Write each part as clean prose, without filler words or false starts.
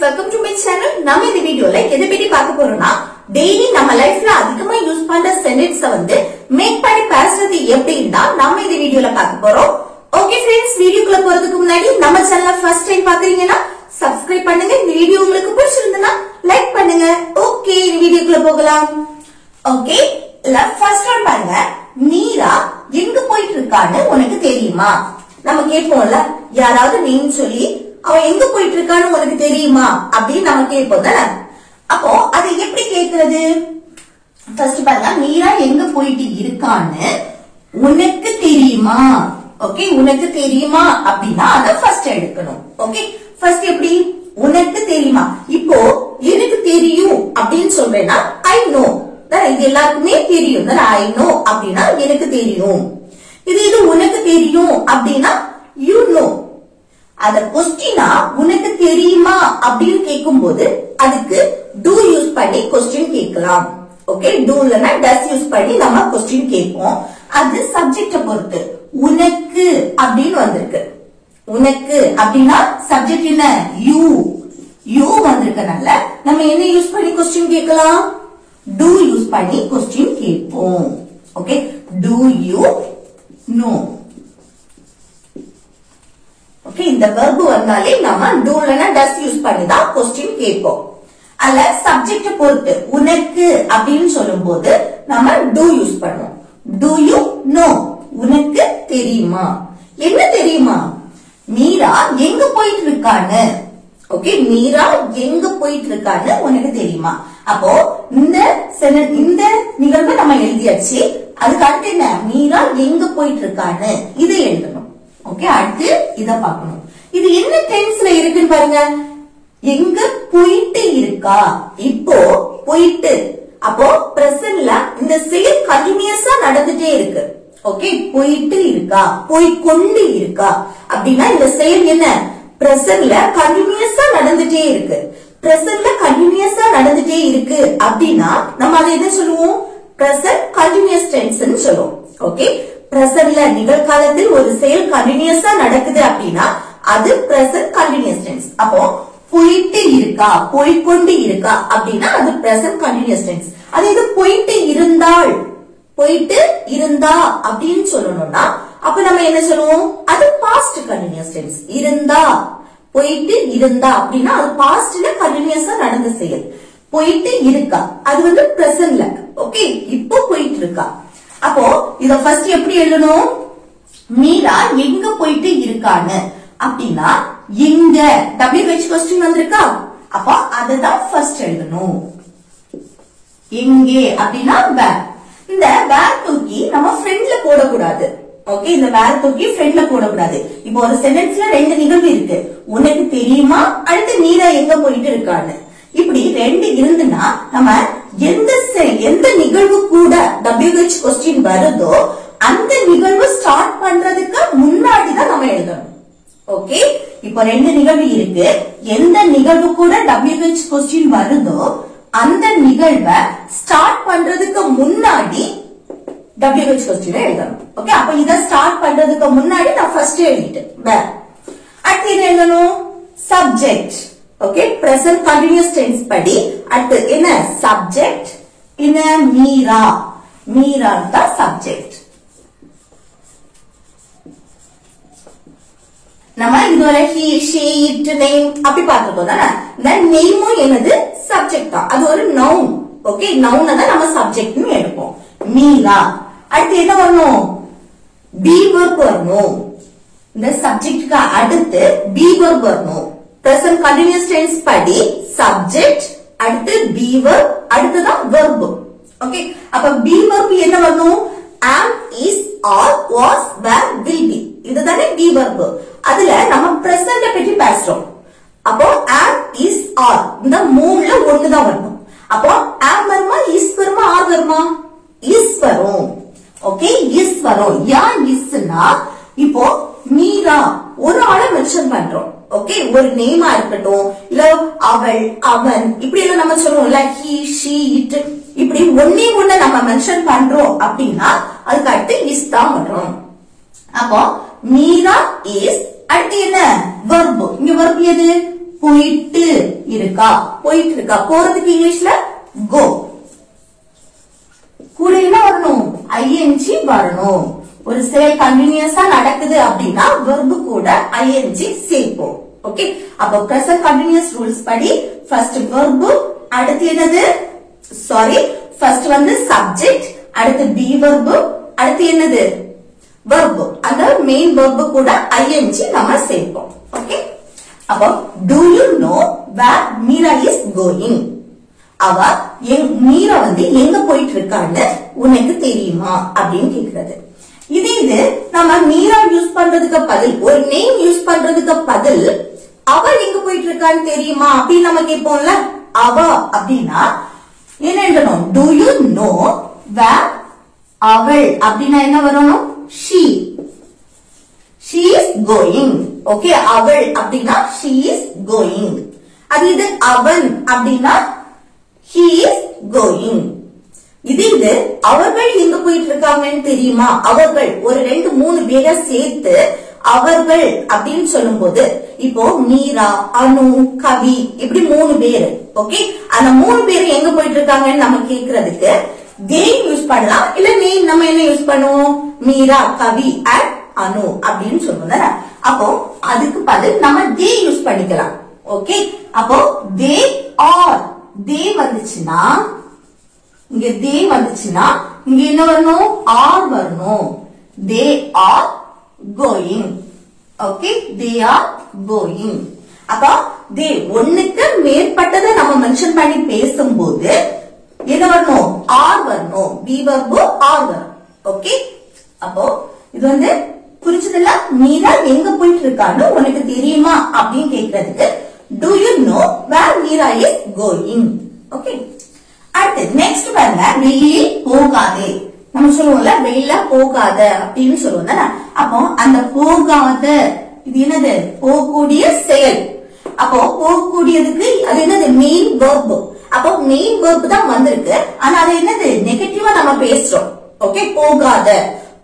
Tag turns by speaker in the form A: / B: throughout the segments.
A: welcome to my channel. நம்ம இந்த வீடியோல எதை பத்தி பார்க்க போறோம்னா டெய்லி நம்ம லைஃப்ல அதிகமா யூஸ் பண்ற சென்டென்ஸ் வந்து மேக் பண்ணி பேசுறது எப்படின்னா நம்ம இந்த வீடியோல பார்க்க போறோம். ஓகே फ्रेंड्स, வீடியோக்குள்ள போறதுக்கு முன்னாடி நம்ம சேனலை ஃபர்ஸ்ட் டைம் பாக்குறீங்கன்னா சப்ஸ்கிரைப் பண்ணுங்க. இந்த வீடியோ உங்களுக்கு பிடிச்சிருந்தா லைக் பண்ணுங்க. ஓகே, வீடியோக்குள்ள போகலாம். ஓகே, ஃபர்ஸ்ட் ஒன் பாருங்க. மீரா எங்க போயிட்டு இருக்கான்னு உனக்கு தெரியுமா? நம்ம கேட்போம்ல, யாராவது நேம் சொல்லி அவன் எங்க போயிட்டு இருக்கான்னு உனக்கு தெரியுமா அப்படின்னு நம்ம கேட்போம் தானே. அப்போ அதை எப்படி கேட்கறது? ஃபர்ஸ்ட் பாருங்க, மீரா எங்க போயிட்டு இருக்கான்னு உனக்கு தெரியுமா. ஓகே, உனக்கு தெரியுமா அப்படின்னா அதை ஃபர்ஸ்ட் எடுக்கணும். ஓகே, ஃபர்ஸ்ட் எப்படி உனக்கு தெரியுமா? இப்போ எனக்கு தெரியும் அப்படின்னு சொல்றேன்னா ஐ நோ. இது எல்லாருக்குமே தெரியும். ஐ நோ அப்படின்னா எனக்கு தெரியும். இது உனக்கு தெரியும் அப்படின்னா யூ நோ. அத கொஸ்டினா உனக்கு தெரியுமா அப்படின்னு கேட்கும் போது அதுக்கு do யூஸ் பண்ணி கொஸ்டின் கேட்கலாம். ஓகே, do இல்லனா does யூஸ் பண்ணி நம்ம கொஸ்டின் கேட்போம். அது சப்ஜெக்ட பொறுத்து. உனக்கு அப்படின்னு வந்திருக்கு. உனக்கு அப்படின்னா சப்ஜெக்ட் என்ன? யூ. யூ வந்திருக்கனால நம்ம என்ன யூஸ் பண்ணி கொஸ்டின் கேட்கலாம்? do யூஸ் பண்ணி கொஸ்டின் கேட்போம். Okay, do you know? Okay, இந்த verb வந்தாலே நாம do இல்லனா does யூஸ் பண்ணி தான் क्वेश्चन கேட்போம். அல்ல சப்ஜெக்ட் பொறுத்து உனக்கு அப்படினு சொல்லும்போது நாம do யூஸ் பண்ணுவோம். do you know? உனக்கு தெரியுமா? என்ன தெரியுமா? மீரா எங்க போயிட்டு இருக்கான்னு. ஓகே, மீரா எங்க போயிட்டு இருக்கான்னு உனக்கு தெரியுமா? அப்போ இந்த நிகழ்வு நம்ம எழுதியாச்சு. அதுக்கு அடுத்து என்ன? மீரா எங்க போயிட்டு இருக்கான்னு இதை எழுதணும். ஓகே, அடுத்து இத பார்க்கணும். இது என்ன டென்ஸ்ல இருக்குன்னு பாருங்க. எங்க போயிட்டு இருக்கா? இப்போ போயிட்டு. அப்போ பிரசன்ட்ல இந்த செயல் கண்டினியூஸா நடந்துட்டே இருக்கு. ஓகே, போயிட்டு இருக்கா, போய்கொண்டு இருக்கா அப்படின்னா இந்த செயல் என்ன? பிரசன்ட்ல கண்டினியூஸா நடந்துட்டே இருக்கு. பிரசன்ட்ல கண்டினியூஸா நடந்துட்டே இருக்கு அப்படின்னா நம்ம அதை என்ன சொல்லுவோம்? பிரசன்ட் கண்டினியூஸ் டென்ஸ் சொல்லுவோம். ஓகே, பிரசன்ட்ல நிகழ்காலத்தில் ஒரு செயல் கண்டினியூஸா நடக்குது அப்படின்னா அது பிரசன்ட் கண்டினியூஸ் டென்ஸ். அப்போ போயிட்டு இருக்கா, போய்கொண்டு இருக்கா அப்படின்னா அது பிரசன்ட் கண்டினியூஸ் டென்ஸ். அது இது போயிட்டு இருந்தால், போயிட்டு இருந்தா அப்படின்னு சொல்லணும்னா அப்ப நம்ம என்ன சொல்லுவோம்? அது பாஸ்ட் கண்டினியூஸ் டென்ஸ். இருந்தா, போயிட்டு இருந்தா அப்படின்னா அது பாஸ்ட்ல கண்டினியூஸா நடந்த செயல். போயிட்டு இருக்கா அது வந்து பிரசன்ட்ல. ஓகே, இப்போ போயிட்டு இருக்கா. அப்போ இத ஃபர்ஸ்ட் எப்படி எழுதணும்? மீரா எங்க போயிட்டு இருக்கான்னு அப்படின்னா எங்க WH क्वेश्चन வந்திருக்கா. அப்போ அததான் ஃபர்ஸ்ட் எழுதணும். எங்கே அப்படின்னா வேர். இந்த வேர் தூக்கி நம்ம ஃப்ரெண்ட்ல போடக்கூடாது. ஓகே, இந்த வேர் தூக்கி ஃப்ரெண்ட்ல போடக்கூடாது. இப்போ ஒரு சென்டென்ஸ்ல ரெண்டு நிகழ்வு இருக்கு. உனக்கு தெரியுமா, அடுத்து மீரா எங்க போயிட்டு இருக்கான்னு. இப்படி ரெண்டு இருந்துன்னா நம்ம எந்த நிகழ்வு கூட WH क्वेश्चन வருதோ அந்த நிகழ்வு ஸ்டார்ட் பண்றதுக்கு முன்னாடி தான் நம்ம எழுதணும். ஓகே, இப்போ ரெண்டு நிகழ்வு இருக்கு. எந்த நிகழ்வு கூட WH क्वेश्चन வருதோ அந்த நிகழ்வை ஸ்டார்ட் பண்றதுக்கு முன்னாடி WH क्वेश्चन எழுதணும். ஓகே, அப்ப இத ஸ்டார்ட் பண்றதுக்கு முன்னாடி நான் ஃபர்ஸ்ட் எழுதிட்டேன். அடுத்து என்ன எழுதணும்? Subject. Okay, present continuous tense படி அடுத்து என்ன? சப்ஜெக்ட். என்ன? மீரா. மீரா தான் சப்ஜெக்ட். நம்ம இதுவரை he, she, it, name அப்படி பார்த்திருக்கோம் தானே. இந்த நேமும் என்னது? சப்ஜெக்ட் தான். அது ஒரு நவுன். ஓகே, நவுன் தான் நம்ம சப்ஜெக்ட்னு எடுப்போம். மீரா. அடுத்து என்ன வரணும்? பி verb வரணும். இந்த சப்ஜெக்ட்க்கு அடுத்து பி verb வரணும். பிரசன்ட் கண்டினியூஸ் டென்ஸ் படி சப்ஜெக்ட், அடுத்து பி verb, அடுத்துதான் verb. ஓகே, அப்ப பி verb என்ன வரணும்? am, is, are, was, were, will be. இதுதானே பி verb. அதுல நம்ம பிரசன்ட் பத்தி பேசுறோம். அப்போ am, is, are இந்த மூணுல ஒண்ணுதான் வரணும். அப்போ am வருமா, is வருமா, are வருமா? is வரும். ஓகே, is வரும். ஏன் isனா இப்போ மீரா ஒரு ஆளை மென்ஷன் பண்றோம். ஓகே, ஒரு நேமா இருக்கட்டும், இல்ல அவள், அவன், இப்படி எல்லாம் நம்ம சொல்லுவோம்ல, he, she, it, இப்படி ஒன்னே ஒண்ணு நம்ம மென்ஷன் பண்றோம் அப்படின்னா அதுக்கு அடுத்து is தான் வரும். அப்போ மீரா is, அடுத்து என்ன? verb. இங்க verb எது? போயிட்டு இருக்கா, போயிட்டு இருக்கா. போறதுக்கு இங்கிலீஷ்ல go. கூட என்ன வரணும், ing வரணும். ஒரு செயல் கண்டினியூஸா நடக்குது அப்படின்னா verb கூட ing சேர்ப்போம். ஓகே, அப்ப present continuous rules படி first verb, அடுத்து என்னது, first வந்து subject, அடுத்து be verb, அடுத்து என்னது verb. அந்த main verb கூட ing நம்ம சேர்ப்போம். ஓகே, அப்போ do you know where Meera is going? அவ மீரா வந்து எங்க போயிட்டு இருக்கான்னு உனக்கு தெரியுமா அப்படின்னு கேக்குறது. இது நம்ம மீரா யூஸ் பண்றதுக்கு பதில், ஒரு நேம் யூஸ் பண்றதுக்கு பதில் அவ எங்க போயிட்டு இருக்கான்னு தெரியுமா அப்படின்னு நம்ம கேட்போம்ல. அவ அப்படின்னா என்ன எழுதணும், do you know where, அவள் அப்படின்னா என்ன வரணும், she is going. ஓகே, அவள் அப்படின்னா she is going. அது இது அவன் அப்படின்னா he is going. இது அவர்கள் எங்க போயிட்டு இருக்காங்கன்னு தெரியுமா, அவர்கள் ஒரு 2-3 பேரை சேர்த்து அவர்கள் அப்படின்னு சொல்லும் போது இப்போ மீரா, அனு, கவி இப்படி 3 பேரு. ஓகே, அந்த 3 பேரு எங்க போயிட்டு இருக்காங்கன்னு நம்ம கேக்குறதுக்கு they யூஸ் பண்ணலாம், இல்ல நேம் நம்ம என்ன யூஸ் பண்ணுவோம், மீரா, கவி அண்ட் அனு அப்படின்னு சொல்லுவோம். அப்போ அதுக்கு பதில் நம்ம they யூஸ் பண்ணிக்கலாம். ஓகே, அப்போ they are, they வந்துச்சுன்னா இங்க they வந்துச்சுன்னா இங்க என்ன வரணும், are வரணும். they are going. Okay, they are going. அப்ப they ஒண்ணுக்கு மேற்பட்டதை நம்ம மென்ஷன் பண்ணி பேசும்போது என்ன வரணும், are வரணும், be verb are வரும். ஓகே, அப்போ இது வந்து புரிஞ்சதுல, மீரா எங்க போயிட்டு இருக்கான்னு உனக்கு தெரியுமா அப்படின்னு கேக்குறதுக்கு do you know where Meera is going? Okay, அடுத்து நெக்ஸ்ட் பாருங்க, வெளியில் போகாதே. நம்ம சொல்லுவோம்ல வெளியில போகாத அப்படின்னு சொல்லுவோம். அப்போ அந்த போகாத இது என்னது, போகக்கூடிய செயல். அப்போ போகக்கூடியதுக்கு அது என்னது, மெயின் verb. அப்போ மெயின் verb தான் வந்திருக்கு, ஆனா அது என்னது நெகட்டிவா நம்ம பேசுறோம். ஓகே, போகாத,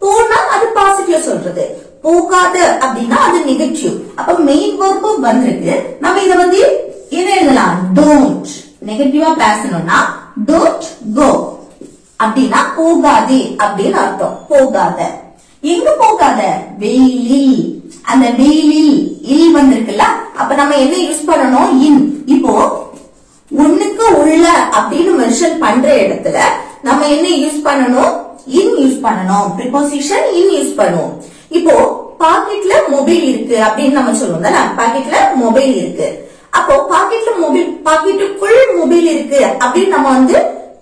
A: போனா அது பாசிட்டிவா சொல்றது, போகாத அப்படின்னா அது நெகட்டிவ். அப்ப மெயின் verb வந்திருக்கு, நம்ம இத வந்து என்ன எழுதலாம், don't. நெகட்டிவா பேசணும்னா don't go அப்படின்னா போகாதே அப்படின்னு அர்த்தம். போகாத, எங்க போகாத, வெயிலில். அந்த வெயிலில் இல் வந்திருக்குல்ல, அப்ப நம்ம என்ன யூஸ் பண்ணணும், இன். இப்போ ஒண்ணுக்கு உள்ள அப்படின்னு மென்ஷன் பண்ற இடத்துல நம்ம என்ன யூஸ் பண்ணணும், இன் யூஸ் பண்ணணும். ப்ரிபோசிஷன் இன் யூஸ் பண்ணுவோம். இப்போ பாக்கெட்ல மொபைல் இருக்கு அப்படின்னு நம்ம சொல்லுவோம். பாக்கெட்ல மொபைல் இருக்கு, அப்போ பாக்கெட்ல மொபைல், பாக்கெட்டுக்குள் மொபைல் இருக்கு அப்படின்னு நம்ம வந்து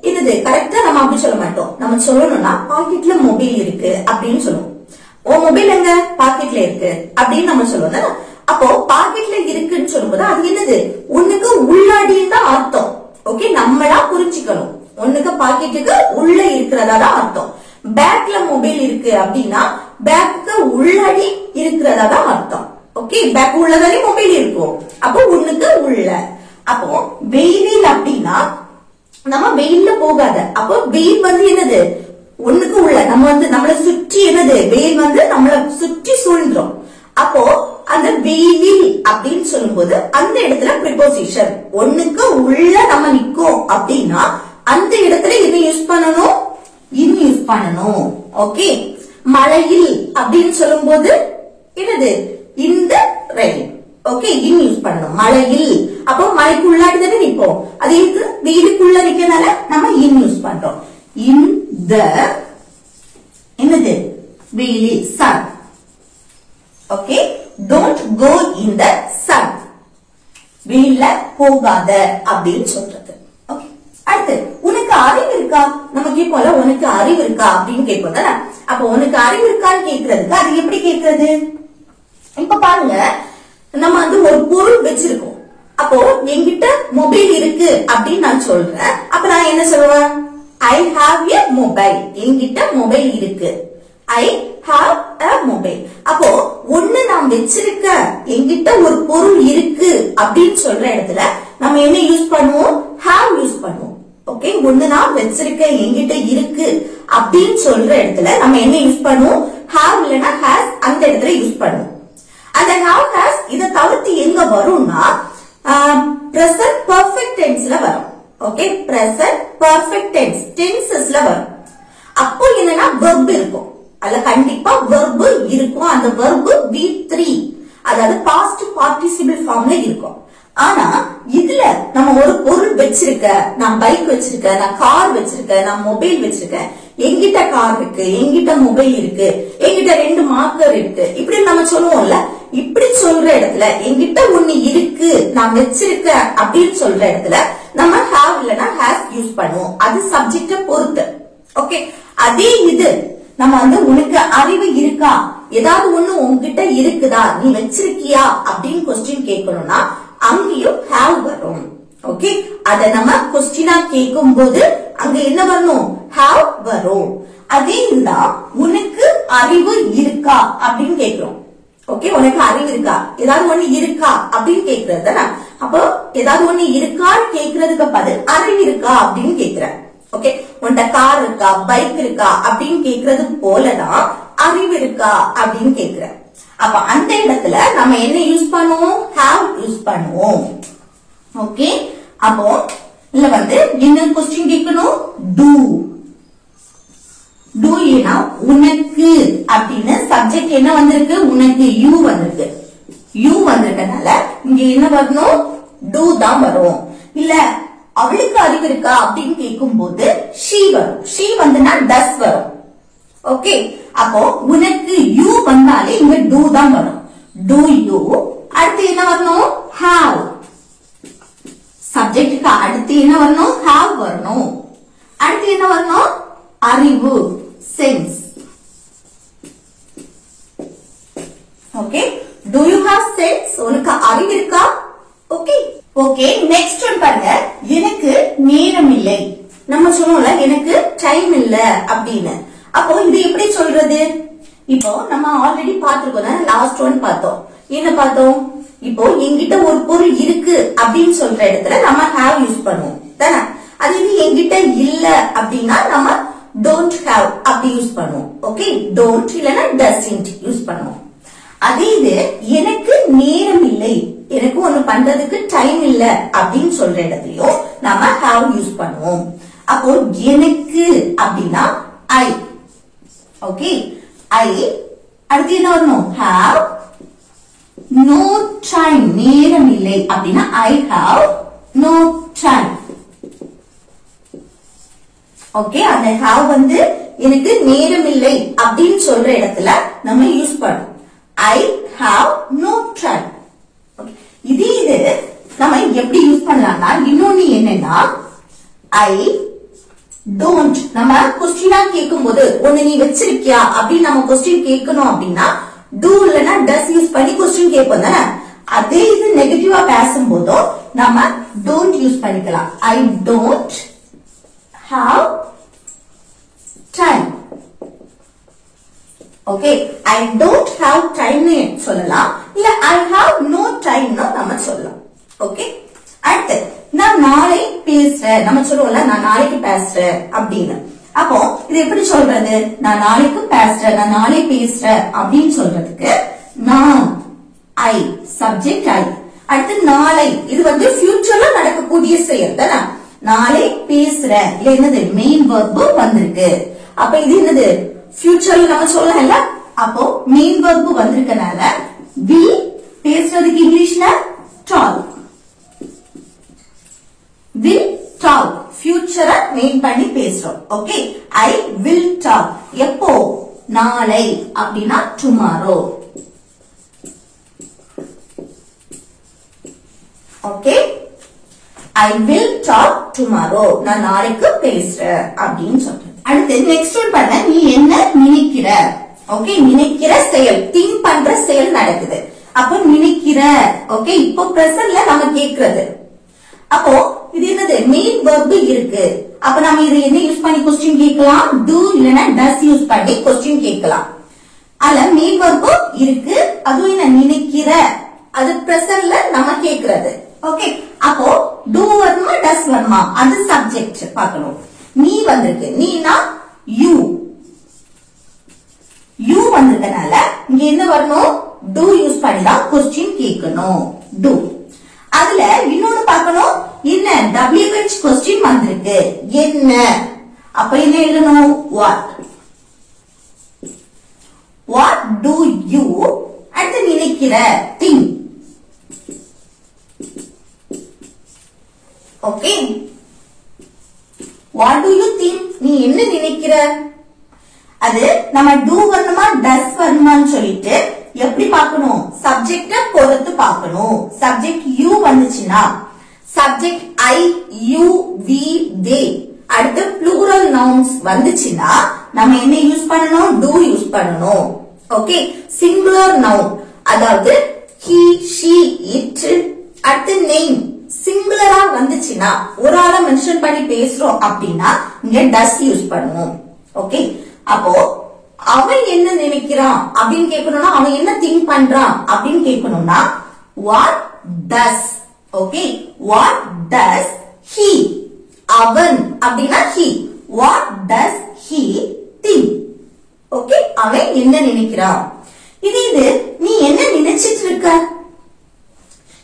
A: என்னது கரெக்டா நம்ம அப்படி சொல்ல மாட்டோம். நம்ம சொல்லணும்னா பாக்கெட்ல மொபைல் இருக்கு அப்படின்னு சொல்லுவோம். ஓ மொபைல் எங்க, பாக்கெட்ல இருக்கு அப்படின்னு நம்ம சொல்லுவோம். அப்போ பாக்கெட்ல இருக்குன்னு சொல்லும்போது அது என்னது, ஒண்ணுக்கு உள்ளாடின்னு தான் அர்த்தம். ஓகே, நம்மளா புரிஞ்சுக்கணும், ஒண்ணுக்கு பாக்கெட்டுக்கு உள்ள இருக்கிறதா தான் அர்த்தம். பேக்ல மொபைல் இருக்கு அப்படின்னா பேக்கு உள்ளாடி இருக்கிறதா தான் அர்த்தம். ஓகே, பேக் உள்ளதாலே மொபைல் இருக்கும், அப்போ ஒண்ணுக்கு உள்ள. அப்போ வெயிலில் அப்படின்னா நம்ம வெயில்ல போகாத, அப்போ வெயில் வந்து என்னது, ஒண்ணுக்கு உள்ள. நம்ம வந்து நம்மளை சுற்றி என்னது, வெயில் வந்து நம்மளை சுற்றி சூழ்ந்துரும். அப்போ அந்த வெயிலில் அப்படின்னு சொல்லும்போது அந்த இடத்துல ப்ரிபோசிஷன் ஒண்ணுக்கு உள்ள நம்ம நிக்கோம் அப்படின்னா அந்த இடத்துல என்ன யூஸ் பண்ணணும், இன் யூஸ் பண்ணணும். ஓகே, மழையில் அப்படின்னு சொல்லும் போது என்னது, இந்த ரெயின். ஓகே, இன் யூஸ் பண்ணணும். மழையில், அப்போ மழைக்கு உள்ளாடி தானே நிப்போம், அது வீடுக்குள்ள நிக்கிறதுனால நம்ம இன் யூஸ் பண்றோம். இந்த என்னது, வெயிலில், sun. Okay, don't go in the sun. வெயில்ல போகாத அப்படின்னு சொல்றது. ஓகே, அடுத்து உனக்கு அறிவு இருக்கா, நம்ம கேட்போம்ல உனக்கு அறிவு இருக்கா அப்படின்னு கேட்போம் தானே. அப்ப உனக்கு அறிவு இருக்கான்னு கேக்குறதுக்கு அது எப்படி கேக்குறது, இப்ப பாருங்க, நம்ம வந்து ஒரு பொருள் வச்சிருக்கோம். அப்போ என்கிட்ட மொபைல் இருக்கு அப்படின்னு நான் சொல்றேன். அப்ப நான் என்ன சொல்லுவேன், I have a mobile. என்கிட்ட மொபைல் இருக்கு, I have a mobile. அப்போ ஒண்ணு நான் வச்சிருக்க, என்கிட்ட ஒரு பொருள் இருக்கு அப்படின்னு சொல்ற இடத்துல நம்ம என்ன யூஸ் பண்ணுவோம், have யூஸ் பண்ணுவோம். ஓகே, ஒண்ணு நான் வச்சிருக்க, என்கிட்ட இருக்கு அப்படின்னு சொல்ற இடத்துல நம்ம என்ன யூஸ் பண்ணுவோம், have இல்லனா has அந்த இடத்துல யூஸ் பண்ணுவோம். அந்த have has இத தவிர்த்து எங்க வரும்னா present perfect tenseல வரும். ஓகே, present perfect tense tensesல வரும். அப்போ என்னன்னா verb இருக்கும். அதுல கண்டிப்பா verb இருக்கும். அந்த verb V3 அதாவது past participle formல இருக்கும். ஆனா இதுல நம்ம ஒரு பொருள் வச்சிருக்க, நான் பைக் வச்சிருக்கேன், நான் கார் வச்சிருக்கேன், நான் மொபைல் வச்சிருக்கேன், எங்கிட்ட கார் இருக்கு, எங்கிட்ட மொபைல் இருக்கு, எங்கிட்ட 2 மார்க்கர் இருக்கு, இப்படி நம்ம சொல்லுவோம்ல. இப்படி சொல்ற இடத்துல எங்கிட்ட ஒண்ணு இருக்கு, நான் வச்சிருக்கேன் அப்படின்னு சொல்ற இடத்துல நம்ம have இல்லனா has யூஸ் பண்ணுவோம். அது சப்ஜெக்ட பொறுத்து. ஓகே, அதே இது நம்ம உனக்கு அறிவு இருக்கா, ஏதாவது ஒண்ணு உன்கிட்ட இருக்குதா, நீ வச்சிருக்கியா அப்படின்னு கொஸ்டின் கேட்கணும்னா அங்கேயும் have வரும். ஓகே, அத நம்ம கொஸ்டினா கேட்கும் போது அங்க என்ன வரணும், have வரும். அதே இதுதான் உனக்கு அறிவு இருக்கா அப்படின்னு கேட்கிறோம். ஓகே, உனக்கு அறிவு இருக்கா, ஏதாவது ஒண்ணு இருக்கா அப்படின்னு கேக்குறது தானே. அப்போ ஏதாவது ஒண்ணு இருக்கான்னு கேக்குறதுக்கு பதில் அறிவு இருக்கா அப்படின்னு கேக்குறேன். ஓகே, உன்கிட்ட கார் இருக்கா, பைக் இருக்கா அப்படின்னு கேக்குறது போலதான் அறிவு இருக்கா அப்படின்னு கேக்குறேன். அப்ப அந்த இடத்துல நம்ம என்ன யூஸ் பண்ணுவோம், have யூஸ் பண்ணுவோம். ஓகே, அப்போ இல்ல என்ன கொஸ்டின் கேட்கணும், do. do ஏனா உனக்கு அப்படின்னு சப்ஜெக்ட் என்ன வந்திருக்கு, உனக்கு you வந்திருக்கு. you வந்திருக்கனால இங்க என்ன வரணும், do தான் வரும். இல்ல அவளுக்கு அறிவு இருக்கா அப்படின்னு கேட்கும் போது she வரும். she வந்துனா does வரும். ஓகே, அப்போ உனக்கு you வந்தாலே இங்க do தான் வரும். do you. அடுத்து என்ன வரணும், have. சப்ஜெக்ட்டுக்கு அடுத்து என்ன வரணும், have வரணும். அடுத்து என்ன வரணும், அறிவு, sense. Okay, do you have sense? உனக்கு அறிவு இருக்கா? ஓகே, ஓகே, நெக்ஸ்ட் ஒன் பாருங்க. எனக்கு நேரம் இல்லை. நம்ம சொல்லுவோம்ல எனக்கு டைம் இல்ல அப்படின்னு. அப்போ இது எப்படி சொல்றது, இப்போ நம்ம ஆல்ரெடி பாத்துருக்கோம், லாஸ்ட் ஒன் பார்த்தோம். என்ன பார்த்தோம், இப்போ என்கிட்ட ஒரு பொருள் இருக்கு அப்படின்னு சொல்ற இடத்துல நம்ம have யூஸ் பண்ணுவோம் தானே. அது இது என்கிட்ட இல்ல அப்படின்னா நம்ம don't have அப்படி யூஸ் பண்ணுவோம். ஓகே, don't இல்லனா doesn't யூஸ் பண்ணுவோம். அதே இது எனக்கு நேரம் இல்லை, எனக்கு ஒண்ணு பண்றதுக்கு டைம் இல்ல அப்படின்னு சொல்ற இடத்துலயும் நம்ம have யூஸ் பண்ணுவோம். அப்போ எனக்கு அப்படின்னா I. Okay, I. அடுத்து என்ன வரணும், have. no time நேரம் இல்லை அப்படின்னா I have no time. Okay, அந்த have எனக்கு நேரம் இல்லை அப்படின்னு சொல்ற இடத்துல நம்ம யூஸ் பண்ணுவோம். I have no time. இது நம்ம எப்படி யூஸ் பண்ணலாம்னா இன்னொன்னு என்னன்னா I don't. நம்ம கொஸ்டினா கேட்கும் போது ஒண்ணு நீ வச்சிருக்கியா அப்படின்னு நம்ம கொஸ்டின் கேட்கணும் அப்படின்னா do இல்லனா does யூஸ் பண்ணி கொஸ்டின் கேட்போம் தானே. அதே இது நெகட்டிவா பேசும்போதும் நம்ம don't யூஸ் பண்ணிக்கலாம். I don't have time. Okay, I don't have time சொல்லலாம், இல்ல I have no time நம்ம சொல்லலாம். ஓகே, அடுத்து நான் நாளை பேசுறேன். நம்ம சொல்லுவோம்ல நான் நாளைக்கு பேசுறேன் அப்படின்னு. அப்போ இது எப்படி சொல்றது, நான் நாளைக்கு பேசுறேன், நான் நாளை பேசுறேன் அப்படின்னு சொல்றதுக்கு நான் I சப்ஜெக்ட் I. அடுத்து நாளை இது ஃபியூச்சர்ல நடக்கக்கூடிய செயல் தானே. நாளை பேசுறேன் இல்ல என்னது மெயின் வெர்ப் வந்திருக்கு. அப்ப இது என்னது ஃபியூச்சர்ல நம்ம சொல்லல. அப்போ மெயின் வெர்ப் வந்திருக்கனால will பேசுறதுக்கு இங்கிலீஷ்ல talk. will talk ஃபியூச்சரை மெயின் பண்ணி பேசுறோம். Okay, I will talk. எப்போ, நாளை அப்படின்னா tomorrow. Okay, I will talk tomorrow. நான் நாளைக்கு பேசுறேன் அப்படின்னு சொல்றேன். அடுத்து நெக்ஸ்ட் ஒன் பாருங்க, நீ என்ன நினைக்கிற. ஓகே, நினைக்கிற செயல், திங்க் பண்ற செயல் நடக்குது. அப்போ நினைக்கிற. ஓகே, இப்போ பிரசன்ட்ல நம்ம கேக்குறது. அப்போ இது என்னது மெயின் வெர்ப் இருக்கு. அப்ப நம்ம இது என்ன யூஸ் பண்ணி கொஸ்டின் கேட்கலாம், do இல்லனா does யூஸ் பண்ணி கொஸ்டின் கேட்கலாம். அதுல மெயின் வெர்ப் இருக்கு, அதுவும் என்ன நினைக்கிற, அது பிரசன்ட்ல நம்ம கேக்குறது. ஓகே, அப்போ do வருமா does வருமா அது சப்ஜெக்ட் பார்க்கணும். நீ வந்திருக்கு, நீனா you. you வந்திருக்கனால இங்க என்ன வரணும், do யூஸ் பண்ணி தான் கொஸ்டின் கேட்கணும். do. அதுல இன்னொன்னு பார்க்கணும் என்ன WH கொஸ்டின் வந்திருக்கு என்ன அப்ப என்ன எழுதணும் what do you அடுத்து நினைக்கிற think okay what do you think நீ என்ன நினைக்கிற அது நம்ம do வரணுமா does வரணுமான்னு சொல்லிட்டு எப்படி பார்க்கணும் சப்ஜெக்ட பொறுத்து பார்க்கணும் சப்ஜெக்ட் you வந்துச்சுன்னா subject I you we they அடுத்து plural nouns வந்துச்சுன்னா நம்ம என்ன யூஸ் பண்ணணும் do யூஸ் பண்ணணும் ஓகே singular noun அதாவது he she it அடுத்து name சிங்குலரா வந்துச்சுன்னா ஒரு ஆளை மென்ஷன் பண்ணி பேசுறோம் அப்படின்னா இங்க does யூஸ் பண்ணுவோம் ஓகே அப்போ அவன் என்ன நினைக்கிறான் அப்படின்னு கேட்கணும்னா அவன் என்ன திங்க் பண்றான் அப்படின்னு கேட்கணும்னா what does okay what does he அவன் அப்படின்னா he what does he think okay அவன் என்ன நினைக்கிறான் இது நீ என்ன நினைச்சிட்டு இருக்க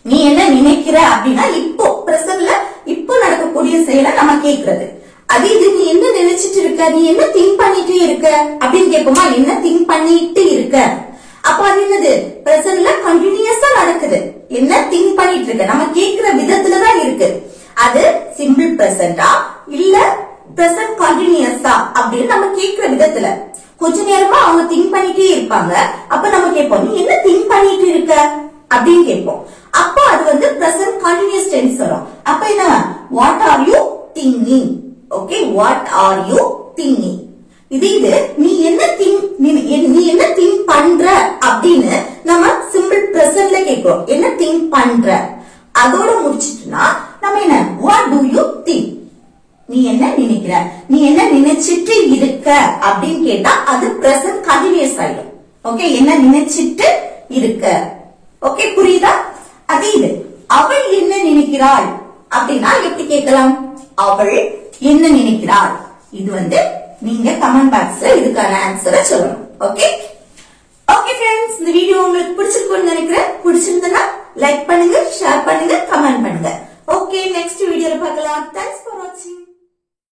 A: நீ என்ன நினைக்கிற அப்படின்னா இப்போ பிரசன்ட்ல இப்போ நடக்கக்கூடிய செயலை நம்ம கேக்குறது அது இது நீ என்ன நினைச்சிட்டு இருக்க நீ என்ன திங்க் பண்ணிட்டு இருக்க அப்படின்னு கேட்போமா என்ன திங்க் பண்ணிட்டு இருக்க அப்ப அது என்னது பிரசன்ட்ல கண்டினியூஸா நடக்குது என்ன திங்க் பண்ணிட்டு இருக்க நம்ம கேக்குற விதத்துலதான் இருக்கு அது சிம்பிள் பிரசன்டா இல்ல பிரசன்ட் கண்டினியூஸா அப்படின்னு நம்ம கேக்குற விதத்துல கொஞ்ச நேரமா அவங்க திங்க் பண்ணிட்டே இருப்பாங்க அப்ப நம்ம கேட்போம் நீ என்ன திங்க் பண்ணிட்டு இருக்க அப்படின்னு கேட்போம் அப்போ அது வந்து present continuous tense வரும் அப்ப என்ன what are you thinking okay what are you thinking இது நீ என்ன think பண்ற அப்படின்னு நம்ம சிம்பிள் பிரசன்ட்ல கேக்குறோம் என்ன திங்க் பண்ற அதோட முடிச்சிட்டோம்னா நம்ம என்ன what do you think நீ என்ன நினைக்கிற நீ என்ன நினைச்சிட்டு இருக்க அப்படின்னு கேட்டா அது present continuous ஆயிடும் ஓகே என்ன நினைச்சிட்டு இருக்க ஓகே புரியுதா அது அவள் என்ன நினைக்கிறாள் அப்படின்னா எப்படி கேட்கலாம் அவள் என்ன நினைக்கிறாள் இது வந்து நீங்க கமெண்ட் பாக்ஸ்ல இதுக்கான ஆன்சரை சொல்லணும் ஓகே ஓகே फ्रेंड्स இந்த வீடியோ உங்களுக்கு பிடிச்சிருக்கும்னு நினைக்கிறேன் பிடிச்சிருந்தா லைக் பண்ணுங்க ஷேர் பண்ணுங்க கமெண்ட் பண்ணுங்க ஓகே நெக்ஸ்ட் வீடியோல பார்க்கலாம் தேங்க்ஸ்